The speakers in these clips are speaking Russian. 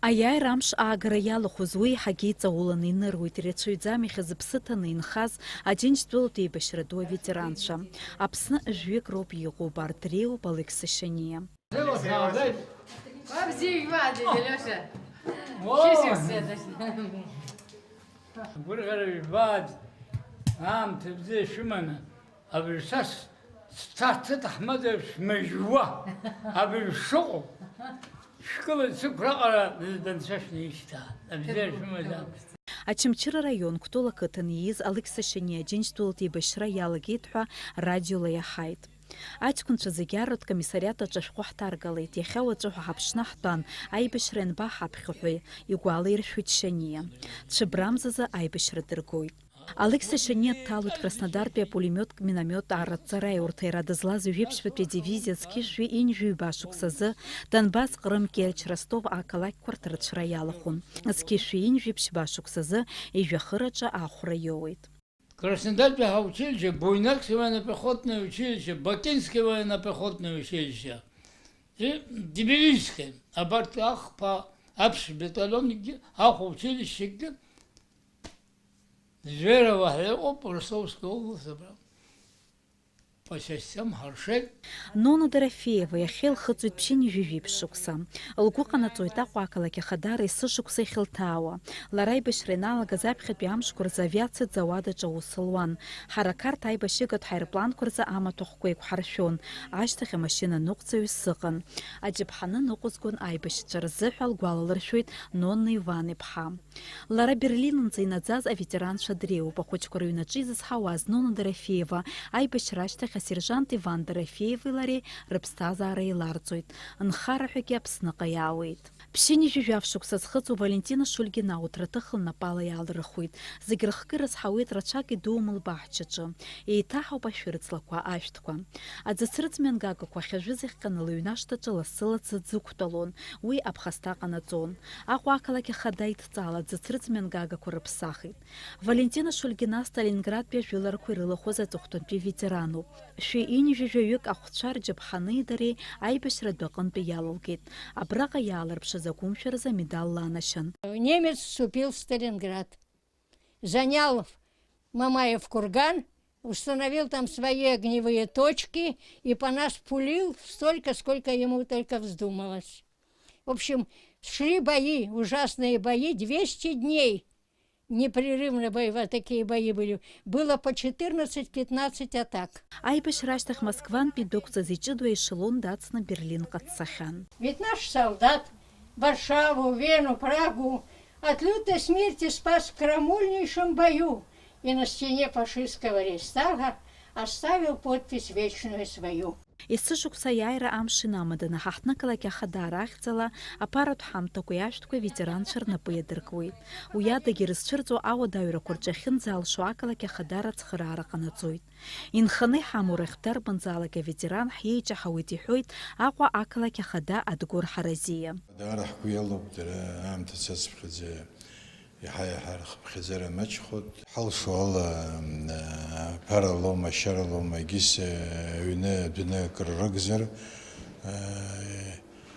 Аиааира амш аагара иалахәыз уи еиҳагьы иҵауланы иныруеит ирацәаҩӡам зыԥсы ҭаны инхаз Аџьынџьтәылатә еибашьра ду аветеранцәа. Аԥсны жәҩык роуп иҟоуп, арҭ дреиуоуп Алекса Шаниа. Гәырӷьара жәбааӡ, аамҭа бзиа шәыманы, абыржәшьҭа сҭаҭыт Аҳмад еиԥш шәмыжәуа, абыржә шыҟоу, шәкылаӡ сықәраҟара данцәа шәнеишьҭаа, абзиа шәымазаап. Ачамчыра раион Кәтол ақыҭан ииз Алекса Шаниа Аџьынџьтәылатә еибашьра иалагеит ҳәа радиола иаҳаит. Аҷкәынцәа зегьы арратә комиссариат ашәҟәы ҳҭаргалеит. Иахьа уаҵәы ҳәа ҳаԥшны ҳтәан, аибашьра ианбаҳаԥхьо ҳәа игәалаиршәоит Шаниа. Дшыбрамзазы аибашьра дыргоит. Алекса Шаниа дҭалоит Краснодартәи апулемиот-миномиот арратҵара урҭ иара дызлаз ҩажәеиԥшьбатәи адивизиа зқьышәҩи инжәыҩба шықәсазы Донбас, Ҟрым, Керч, Ростов ақалақьқәа рҭарцәра иалахәын. Зқьышәҩи инжәеиԥшьба шықәсазы ижәҩахыраҿы ахәра иоуеит. Краснодарское училище, Буйнакское военно-пехотное училище, Бакинское военно-пехотное училище и Тбилисское. Абартах по батальоне, училище, Зверово, Ростовская область забрал. По частям Харшель. Нона Дорофеева иахьа илхыҵуеит ԥшьыни жәижәи ԥшықәса. Лгәы ҟанаҵоит Аҟәа ақалақь ахадара есышықәса ихьылҭаауа. Лара аибашьра иналагаз аԥхьатәи амшқәа рзы авиациатә зауадаҿы аус луан. Ҳаракарҭ аибашьыгатә ҳаирпланқәа рзы амаҭәахәқәа еиқәҳаршәон. Ашьҭахь амашьына ныҟәцаҩыс сыҟан. Аџьаԥҳаны ныҟәызгон аибашьцәа рзыҳәа лгәалалыршәоит Нонна Иван-иԥҳа. Лара Берлиннӡа инаӡаз аветеранцәа дреиуоуп. Ахәыҷқәа рыҩнаҿы изызҳауаз Нона Дорофеева аибашьра ашьҭахь асержант Иван Дорофееви лареи рыԥсҭазаара еиларҵоит. Нхараҳәагьы Аԥсныҟа иаауеит. Ԥшьыни жәижәаф шықәса зхыҵуа Валентина Шульгина уҭраҭых лнапала иаалырхуеит. Зегь рыхкы рызҳауеит рацәак идуум лбаҳчаҿы. Еиҭаҳауп ашәырҵлақәа, ашәҭқәа. Аӡыцрыҵмҩангагақәа ахьажәыз иахҟьаны лыҩнашҭаҿы лассы-лассы дзықәтәалон. Уи аԥхасҭа ҟанаҵон. Аҟәа ақалақь ахада идҵала аӡыцрыҵмҩангагақәа рыԥсахит. Валентина Шульгина Сталинградтәи ажәыларақәа ирылахәыз аҵыхәтәантәи ветерануп. Шәи-инжәижәаҩык ахәцәа рџьаԥҳани дареи аибашьратәы аҟынтәи иалалгеит. Абраҟа иаалырԥшыз агәымшәаразы амедал ланашьан. Немец вступил в Сталинград, занял Мамаев курган, установил там свои огневые точки и по нас пулил столько, сколько ему только вздумалось. В общем, шли бои, ужасные бои, 200 дней. Непрерывно такие бои были. Было по 14-15 атак. Аибашьра ашьҭахь Москвантәи дәықәҵаз иҷыдоу аешелон дацны Берлинҟа дцахьан. Ведь наш солдат Варшаву, Вену, Прагу от лютой смерти спас в крамольнейшем бою и на стене фашистского рейхстага оставил подпись вечную свою. Есышықәса аиааира амш инамаданы ҳаҳҭнықалақь ахадара ахьӡала аԥаратә ҳамҭақәа иашәҭқәа аветеранцәа рнапы иадыркуеит. Уи адагьы ирызцәырҵуа ауадаҩрақәа рҿы ахьынӡаалшо ақалақь ахадара ацхыраара ҟанаҵоит. Инханы иҳамоу рахьтә дарбанзаалак аветеран ҳиеиҷаҳауеит иҳәоит Аҟәа ақалақь ахада Адгәыр Ҳаразиа. Даара ҳгәы иалоуп дара аамҭа цацԥхьаӡа иаҳа-иаҳа рхыԥхьаӡара маҷхоит. Ҳалшо ала ԥаралоума, шьаралоума, егьыс аҩны адәны акыр рыгзар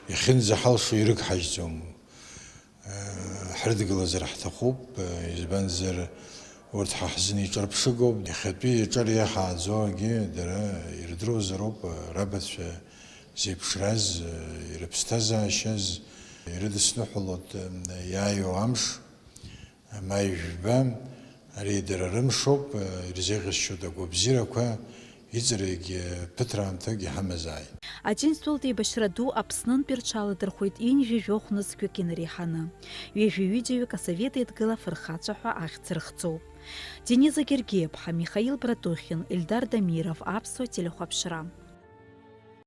иахьынӡаҳалшо ирыгҳажьӡом. Ҳрыдгылазар ҳҭахуп, избанзар урҭ ҳа ҳзын иҿырԥшыгоуп. Иахьатәи иҿар иаҳааӡогьы дара ирдыруазароуп рабацәа зеиԥшраз, ирыԥсҭазаашьаз, ирыдысныҳәалоит иааиуа амш. Маи жәба, ари дара рымшоуп, ирзеиӷьасшьоит агәабзиарақәа, иҵарагьы ԥыҭраамҭак иҳамазааит. Аџьынџьтәылатә еибашьра ду Аԥснынтәи рҽаладырхәеит инжәижәо хәнызқьҩык инареиҳаны. Ҩажәи-ҩыџьаҩык асовет еидгыла афырхацәа ҳәа ахьӡ рыхҵоуп. Дениза Гергиеԥҳа, Михаил Братухин, Ильдар Дамиров, Аԥсуа телехәаԥшра.